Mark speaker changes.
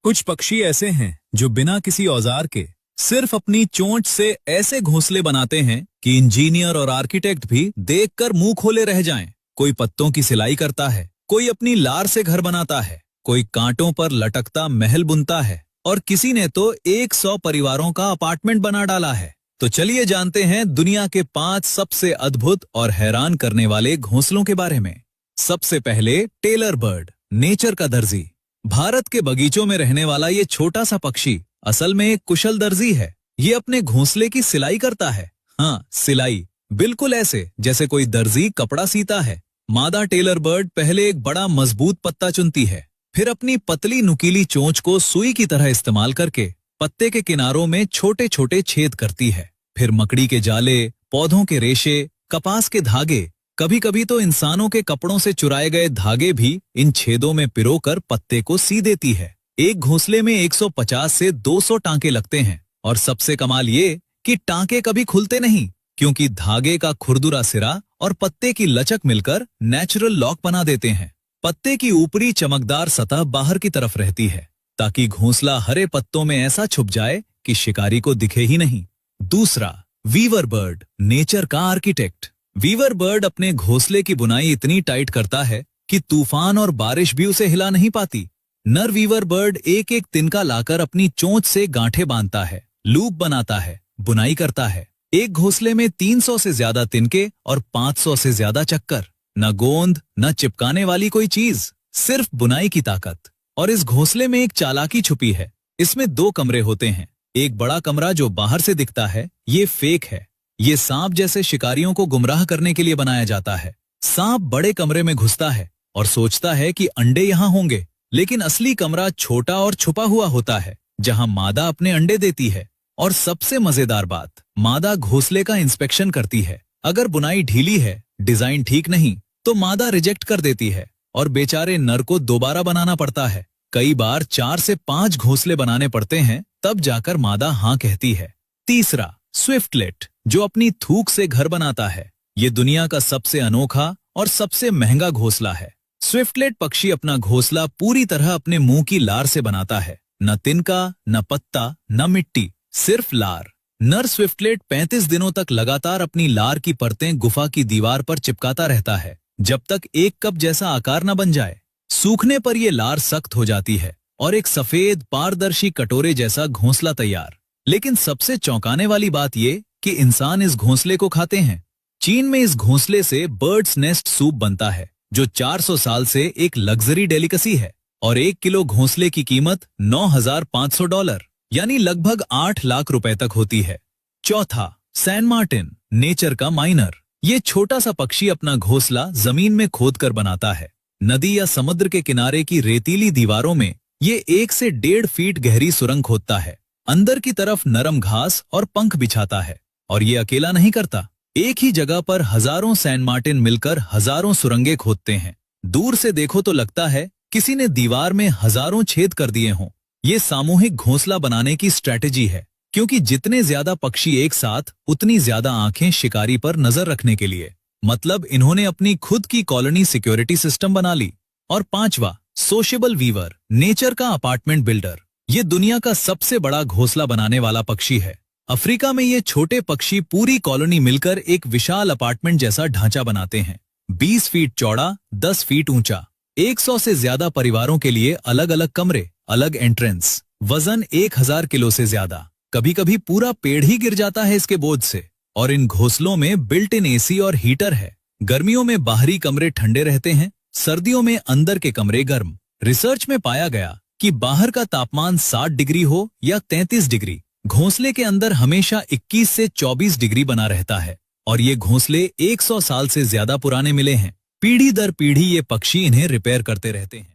Speaker 1: कुछ पक्षी ऐसे हैं जो बिना किसी औजार के सिर्फ अपनी चोंच से ऐसे घोंसले बनाते हैं कि इंजीनियर और आर्किटेक्ट भी देखकर मुंह खोले रह जाएं। कोई पत्तों की सिलाई करता है, कोई अपनी लार से घर बनाता है, कोई कांटों पर लटकता महल बुनता है और किसी ने तो 100 परिवारों का अपार्टमेंट बना डाला है। तो चलिए जानते हैं दुनिया के 5 सबसे अद्भुत और हैरान करने वाले घोंसलों के बारे में। सबसे पहले टेलर बर्ड, नेचर का दर्जी। भारत के बगीचों में रहने वाला ये छोटा सा पक्षी असल में एक कुशल दर्जी है। ये अपने घोंसले की सिलाई करता है। हाँ, सिलाई, बिल्कुल ऐसे जैसे कोई दर्जी कपड़ा सीता है। मादा टेलर बर्ड पहले एक बड़ा मजबूत पत्ता चुनती है, फिर अपनी पतली नुकीली चोंच को सुई की तरह इस्तेमाल करके पत्ते के किनारों में छोटे छोटे छेद करती है। फिर मकड़ी के जाले, पौधों के रेशे, कपास के धागे, कभी कभी तो इंसानों के कपड़ों से चुराए गए धागे भी इन छेदों में पिरोकर पत्ते को सी देती है। एक घोंसले में 150 से 200 टांके लगते हैं और सबसे कमाल ये कि टांके कभी खुलते नहीं, क्योंकि धागे का खुरदुरा सिरा और पत्ते की लचक मिलकर नेचुरल लॉक बना देते हैं। पत्ते की ऊपरी चमकदार सतह बाहर की तरफ रहती है ताकि घोंसला हरे पत्तों में ऐसा छुप जाए कि शिकारी को दिखे ही नहीं। दूसरा, वीवर बर्ड, नेचर का आर्किटेक्ट। वीवर बर्ड अपने घोंसले की बुनाई इतनी टाइट करता है कि तूफान और बारिश भी उसे हिला नहीं पाती। नर वीवर बर्ड एक एक तिनका लाकर अपनी चोंच से गांठें बांधता है, लूप बनाता है, बुनाई करता है। एक घोंसले में 300 से ज्यादा तिनके और 500 से ज्यादा चक्कर। न गोंद, न चिपकाने वाली कोई चीज, सिर्फ बुनाई की ताकत। और इस घोंसले में एक चालाकी छुपी है। इसमें 2 कमरे होते हैं। एक बड़ा कमरा जो बाहर से दिखता है, ये फेक है। ये सांप जैसे शिकारियों को गुमराह करने के लिए बनाया जाता है। सांप बड़े कमरे में घुसता है और सोचता है कि अंडे यहाँ होंगे, लेकिन असली कमरा छोटा और छुपा हुआ होता है जहाँ मादा अपने अंडे देती है। और सबसे मजेदार बात, मादा घोंसले का इंस्पेक्शन करती है। अगर बुनाई ढीली है, डिजाइन ठीक नहीं, तो मादा रिजेक्ट कर देती है और बेचारे नर को दोबारा बनाना पड़ता है। कई बार 4 से 5 घोंसले बनाने पड़ते हैं, तब जाकर मादा हाँ कहती है। तीसरा, स्विफ्टलेट, जो अपनी थूक से घर बनाता है। ये दुनिया का सबसे अनोखा और सबसे महंगा घोंसला है। स्विफ्टलेट पक्षी अपना घोंसला पूरी तरह अपने मुंह की लार से बनाता है। न तिनका, न पत्ता, न मिट्टी, सिर्फ लार। नर स्विफ्टलेट 35 दिनों तक लगातार अपनी लार की परतें गुफा की दीवार पर चिपकाता रहता है, जब तक एक कप जैसा आकार न बन जाए। सूखने पर यह लार सख्त हो जाती है और एक सफेद पारदर्शी कटोरे जैसा घोंसला तैयार। लेकिन सबसे चौंकाने वाली बात यह कि इंसान इस घोंसले को खाते हैं। चीन में इस घोंसले से बर्ड्स नेस्ट सूप बनता है, जो 400 साल से एक लग्जरी डेलिकेसी है। और 1 किलो घोंसले की कीमत $9,500, यानी लगभग 8 लाख रुपए तक होती है। चौथा, सैन मार्टिन, नेचर का माइनर। ये छोटा सा पक्षी अपना घोंसला जमीन में खोदकर बनाता है। नदी या समुद्र के किनारे की रेतीली दीवारों में ये 1 से 1.5 फीट गहरी सुरंग खोदता है। अंदर की तरफ नरम घास और पंख बिछाता है। और ये अकेला नहीं करता, एक ही जगह पर हजारों सैन मार्टिन मिलकर हजारों सुरंगें खोदते हैं। दूर से देखो तो लगता है किसी ने दीवार में हजारों छेद कर दिए हों। ये सामूहिक घोंसला बनाने की स्ट्रैटेजी है, क्योंकि जितने ज्यादा पक्षी एक साथ, उतनी ज्यादा आंखें शिकारी पर नजर रखने के लिए। मतलब इन्होंने अपनी खुद की कॉलोनी सिक्योरिटी सिस्टम बना ली। और पांचवा, सोशेबल वीवर, नेचर का अपार्टमेंट बिल्डर। ये दुनिया का सबसे बड़ा घोंसला बनाने वाला पक्षी है। अफ्रीका में ये छोटे पक्षी पूरी कॉलोनी मिलकर एक विशाल अपार्टमेंट जैसा ढांचा बनाते हैं। 20 फीट चौड़ा, 10 फीट ऊंचा। 100 से ज्यादा परिवारों के लिए अलग अलग कमरे, अलग एंट्रेंस। वजन 1000 किलो से ज्यादा। कभी कभी पूरा पेड़ ही गिर जाता है इसके बोझ से। और इन घोंसलों में बिल्ट इन एसी और हीटर है। गर्मियों में बाहरी कमरे ठंडे रहते हैं, सर्दियों में अंदर के कमरे गर्म। रिसर्च में पाया गया कि बाहर का तापमान 60 डिग्री हो या 33 डिग्री, घोंसले के अंदर हमेशा 21 से 24 डिग्री बना रहता है। और ये घोंसले 100 साल से ज्यादा पुराने मिले हैं। पीढ़ी दर पीढ़ी ये पक्षी इन्हें रिपेयर करते रहते हैं।